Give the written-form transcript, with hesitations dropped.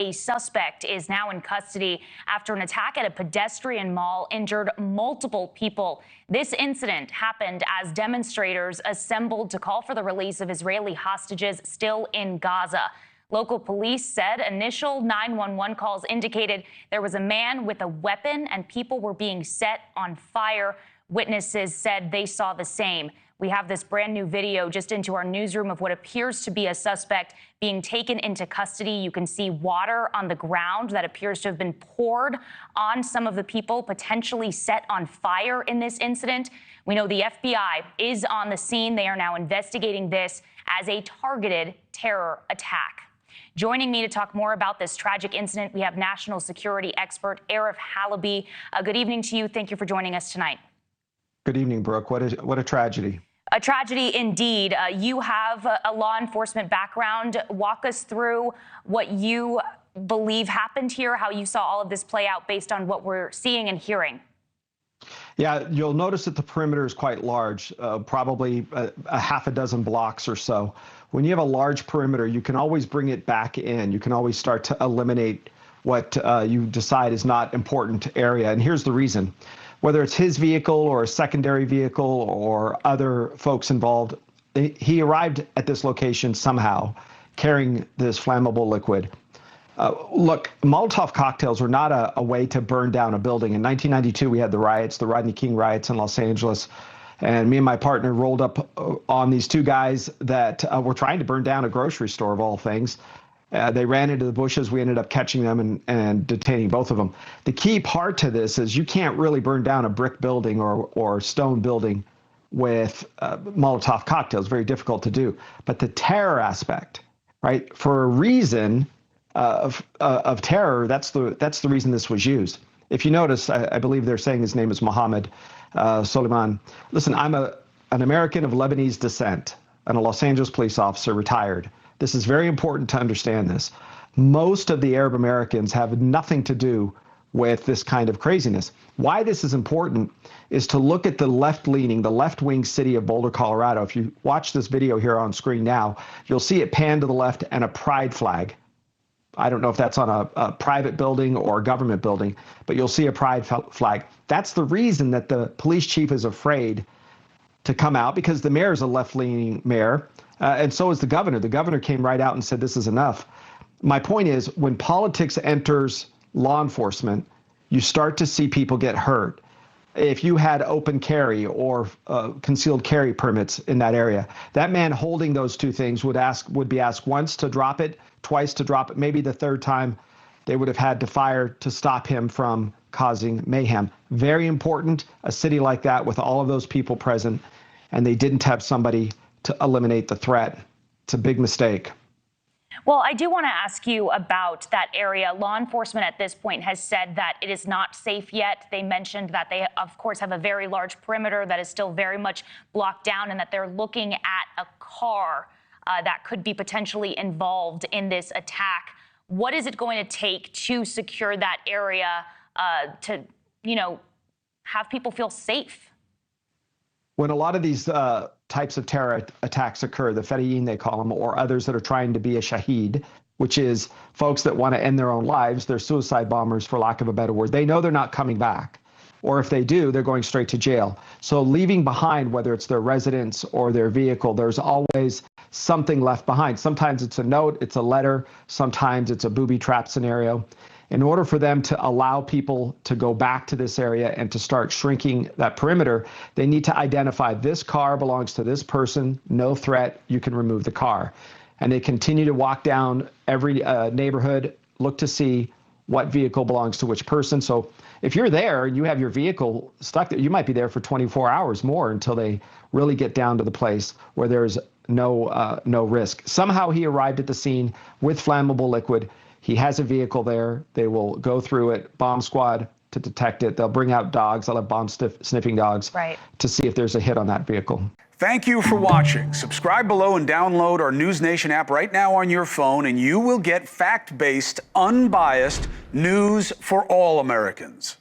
A suspect is now in custody after an attack at a pedestrian mall injured multiple people. This incident happened as demonstrators assembled to call for the release of Israeli hostages still in Gaza. Local police said initial 911 calls indicated there was a man with a weapon and people were being set on fire. Witnesses said they saw the same. We have this brand new video just into our newsroom of what appears to be a suspect being taken into custody. You can see water on the ground that appears to have been poured on some of the people potentially set on fire in this incident. We know the FBI is on the scene. They are now investigating this as a targeted terror attack. Joining me to talk more about this tragic incident, we have national security expert Arif Halaby. Good evening to you. Thank you for joining us tonight. Good evening, Brooke. What a tragedy. A tragedy indeed. You have a law enforcement background. Walk us through what you believe happened here, how you saw all of this play out based on what we're seeing and hearing. Yeah, you'll notice that the perimeter is quite large, probably a half a dozen blocks or so. When you have a large perimeter, you can always bring it back in. You can always start to eliminate what you decide is not important area. And here's the reason. Whether it's his vehicle or a secondary vehicle or other folks involved, he arrived at this location somehow carrying this flammable liquid. Look, Molotov cocktails were not a way to burn down a building. In 1992, we had the riots, the Rodney King riots in Los Angeles. And me and my partner rolled up on these two guys that were trying to burn down a grocery store, of all things. They ran into the bushes. We ended up catching them and detaining both of them. The key part to this is you can't really burn down a brick building or stone building with Molotov cocktails. Very difficult to do. But the terror aspect, right? For a reason of terror, that's the reason this was used. If you notice, I believe they're saying his name is Mohammed Soleiman. Listen, I'm an American of Lebanese descent and a Los Angeles police officer, retired. This is very important to understand this. Most of the Arab Americans have nothing to do with this kind of craziness. Why this is important is to look at the left-leaning, the left-wing city of Boulder, Colorado. If you watch this video here on screen now, you'll see it pan to the left and a pride flag. I don't know if that's on a private building or a government building, but you'll see a pride flag. That's the reason that the police chief is afraid to come out, because the mayor is a left-leaning mayor. And so is the governor. The governor came right out and said, this is enough. My point is, when politics enters law enforcement, you start to see people get hurt. If you had open carry or concealed carry permits in that area, that man holding those two things would be asked once to drop it, twice to drop it, maybe the third time they would have had to fire to stop him from causing mayhem. Very important, a city like that with all of those people present, and they didn't have somebody to eliminate the threat. It's a big mistake. Well, I do want to ask you about that area. Law enforcement at this point has said that it is not safe yet. They mentioned that they, of course, have a very large perimeter that is still very much blocked down, and that they're looking at a car that could be potentially involved in this attack. What is it going to take to secure that area to, have people feel safe? When a lot of these types of terror attacks occur, the Fedayeen they call them, or others that are trying to be a shaheed, which is folks that want to end their own lives, they're suicide bombers, for lack of a better word. They know they're not coming back. Or if they do, they're going straight to jail. So leaving behind, whether it's their residence or their vehicle, there's always something left behind. Sometimes it's a note, it's a letter, sometimes it's a booby trap scenario. In order for them to allow people to go back to this area and to start shrinking that perimeter, they need to identify this car belongs to this person, no threat, you can remove the car. And they continue to walk down every neighborhood, look to see what vehicle belongs to which person. So if you're there and you have your vehicle stuck there, you might be there for 24 hours more until they really get down to the place where there's no risk. Somehow he arrived at the scene with flammable liquid. He has a vehicle there. They will go through it, bomb squad to detect it. They'll bring out dogs. They'll have bomb sniffing dogs to see if there's a hit on that vehicle. Thank you for watching. Subscribe below and download our NewsNation app right now on your phone, and you will get fact-based, unbiased news for all Americans.